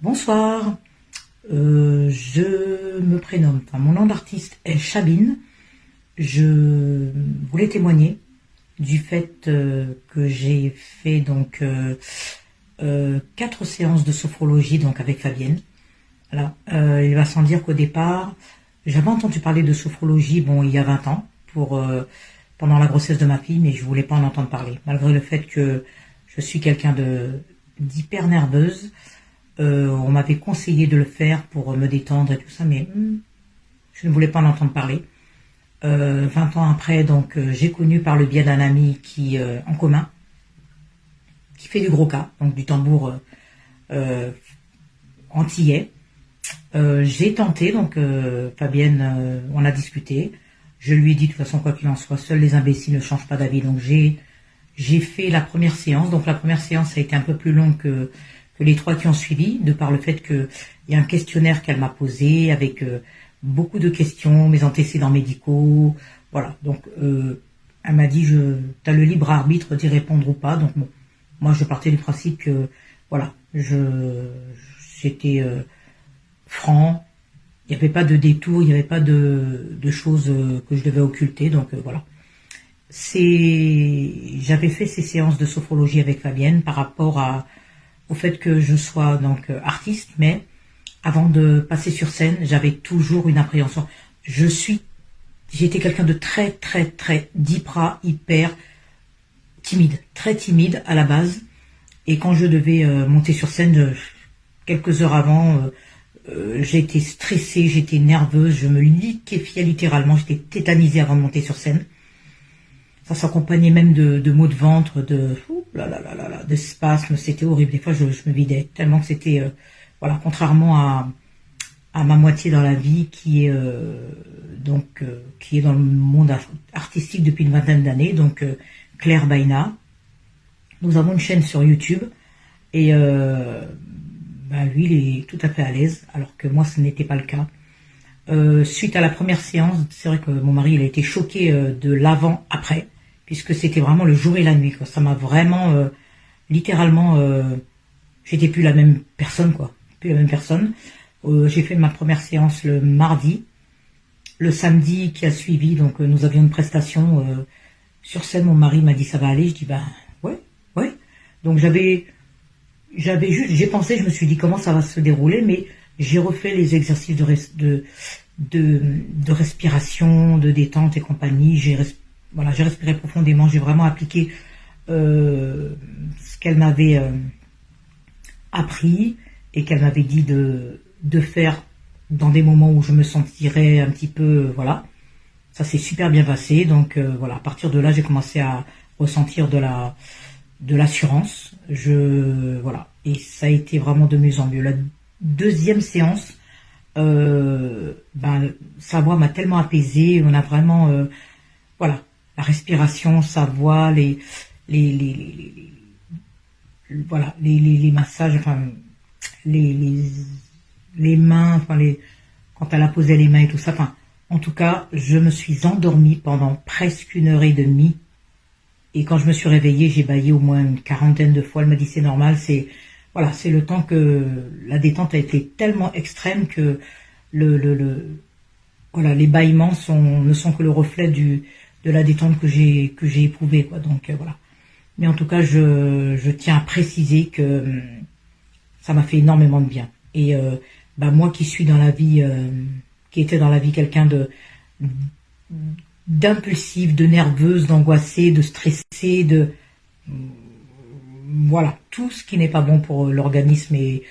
Bonsoir, je me prénomme, enfin mon nom d'artiste est Chabine. Je voulais témoigner du fait que j'ai fait donc 4 séances de sophrologie donc avec Fabienne. Voilà. Il va sans dire qu'au départ, j'avais entendu parler de sophrologie il y a 20 ans pendant la grossesse de ma fille, mais je voulais pas en entendre parler, malgré le fait que je suis quelqu'un d'hyper nerveuse. On m'avait conseillé de le faire pour me détendre et tout ça, mais je ne voulais pas en entendre parler. 20 ans après, donc j'ai connu par le biais d'un ami qui en commun, qui fait du gros cas, donc du tambour antillais. J'ai tenté, donc Fabienne, on a discuté. Je lui ai dit de toute façon, quoi qu'il en soit, seuls les imbéciles ne changent pas d'avis. Donc j'ai fait la première séance. Donc la première séance a été un peu plus longue que les 3 qui ont suivi, de par le fait qu'il y a un questionnaire qu'elle m'a posé avec beaucoup de questions, mes antécédents médicaux, voilà. Donc elle m'a dit, tu as le libre arbitre d'y répondre ou pas. Donc bon, moi je partais du principe que voilà, j'étais franc, il n'y avait pas de détour, il n'y avait pas de choses que je devais occulter. Donc voilà. J'avais fait ces séances de sophrologie avec Fabienne par rapport au fait que je sois donc artiste, mais avant de passer sur scène, j'avais toujours une appréhension. J'étais quelqu'un de très très très hyper timide, très timide à la base, et quand je devais monter sur scène, quelques heures avant, j'étais stressée, j'étais nerveuse, je me liquéfiais littéralement, j'étais tétanisée avant de monter sur scène. Ça s'accompagnait même de maux de ventre, de spasmes, c'était horrible. Des fois, je me vidais tellement que c'était, voilà, contrairement à ma moitié dans la vie qui est qui est dans le monde artistique depuis une vingtaine d'années, donc Claire Baina. Nous avons une chaîne sur YouTube et lui, il est tout à fait à l'aise, alors que moi, ce n'était pas le cas. Suite à la première séance, c'est vrai que mon mari il a été choqué de l'avant-après, puisque c'était vraiment le jour et la nuit, quoi. Ça m'a vraiment, littéralement, j'étais plus la même personne, quoi. Plus la même personne. J'ai fait ma première séance le mardi. Le samedi qui a suivi, donc nous avions une prestation sur scène. Mon mari m'a dit ça va aller. Je dis ouais. Donc j'ai pensé, je me suis dit comment ça va se dérouler, mais j'ai refait les exercices de respiration, de détente et compagnie. J'ai respiré profondément, j'ai vraiment appliqué ce qu'elle m'avait appris et qu'elle m'avait dit de faire dans des moments où je me sentirais un petit peu, voilà. Ça s'est super bien passé, donc voilà, à partir de là, j'ai commencé à ressentir de l'assurance. Voilà, et ça a été vraiment de mieux en mieux. La deuxième séance, sa voix m'a tellement apaisée, on a vraiment, voilà, la respiration, sa voix, les massages, enfin, les mains, enfin, quand elle a posé les mains et tout ça, enfin, en tout cas, je me suis endormie pendant presque 1 heure et demie, et quand je me suis réveillée, j'ai bâillé au moins une 40aine de fois. Elle m'a dit c'est normal, c'est le temps que la détente a été tellement extrême que les bâillements ne sont que le reflet de la détente que j'ai éprouvée, quoi. Donc voilà. Mais en tout cas, je tiens à préciser que ça m'a fait énormément de bien. Et moi qui suis dans la vie, qui était dans la vie quelqu'un d'impulsive, de nerveuse, d'angoissée, de stressée, voilà, tout ce qui n'est pas bon pour l'organisme et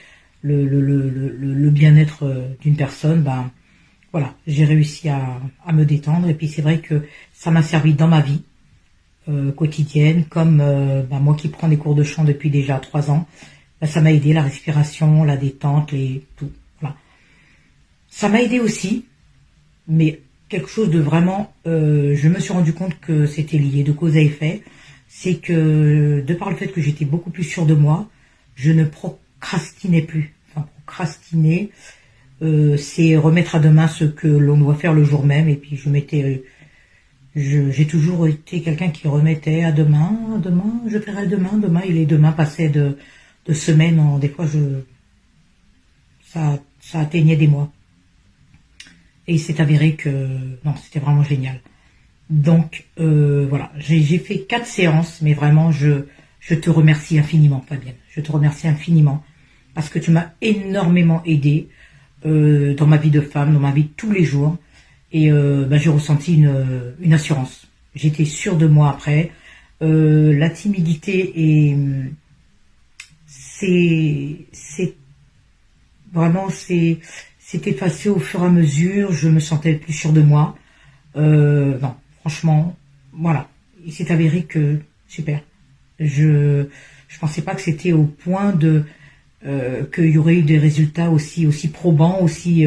le bien-être d'une personne, voilà, j'ai réussi à me détendre. Et puis c'est vrai que ça m'a servi dans ma vie quotidienne, comme moi qui prends des cours de chant depuis déjà 3 ans, ça m'a aidé, la respiration, la détente, tout. Voilà. Ça m'a aidé aussi, mais quelque chose de vraiment, je me suis rendu compte que c'était lié, de cause à effet. C'est que, de par le fait que j'étais beaucoup plus sûre de moi, je ne procrastinais plus. Enfin, procrastiner, c'est remettre à demain ce que l'on doit faire le jour même. Et puis j'ai toujours été quelqu'un qui remettait à demain, je ferai demain, et les demain passaient de semaines en, des fois ça atteignait des mois. Et il s'est avéré que non, c'était vraiment génial. Donc voilà, j'ai fait 4 séances, mais vraiment je te remercie infiniment, Fabienne. Je te remercie infiniment parce que tu m'as énormément aidé dans ma vie de femme, dans ma vie de tous les jours. Et j'ai ressenti une assurance. J'étais sûre de moi après. La timidité et c'est vraiment c'est effacé au fur et à mesure. Je me sentais plus sûre de moi. Non, franchement, voilà. Il s'est avéré que super. Je pensais pas que c'était au point de qu'il y aurait eu des résultats aussi probants, aussi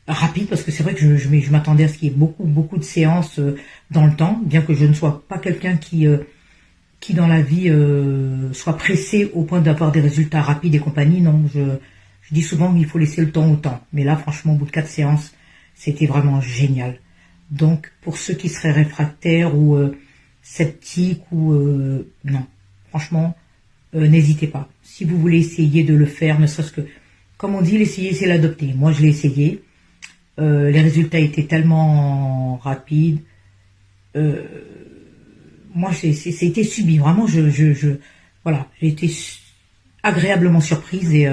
rapides, parce que c'est vrai que je m'attendais à ce qu'il y ait beaucoup de séances dans le temps, bien que je ne sois pas quelqu'un qui dans la vie soit pressé au point d'avoir des résultats rapides et compagnie. Non, je dis souvent qu'il faut laisser le temps au temps. Mais là, franchement, au bout de 4 séances, c'était vraiment génial. Donc, pour ceux qui seraient réfractaires ou sceptiques ou non, franchement, n'hésitez pas. Si vous voulez essayer de le faire, ne serait-ce que, comme on dit, l'essayer, c'est l'adopter. Moi, je l'ai essayé. Les résultats étaient tellement rapides. Moi, c'était subi. Vraiment, voilà, j'ai été agréablement surprise et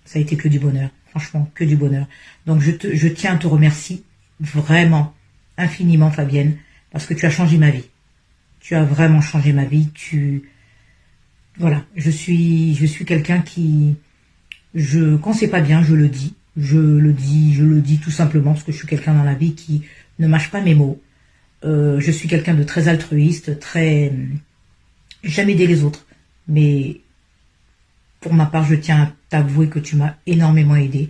ça a été que du bonheur. Franchement, que du bonheur. Donc, je tiens à te remercier vraiment, infiniment, Fabienne, parce que tu as changé ma vie. Tu as vraiment changé ma vie. Voilà, je suis quelqu'un qui, quand c'est pas bien, je le dis. Je le dis tout simplement parce que je suis quelqu'un dans la vie qui ne mâche pas mes mots. Je suis quelqu'un de très altruiste, j'aime aider les autres. Mais pour ma part, je tiens à t'avouer que tu m'as énormément aidé.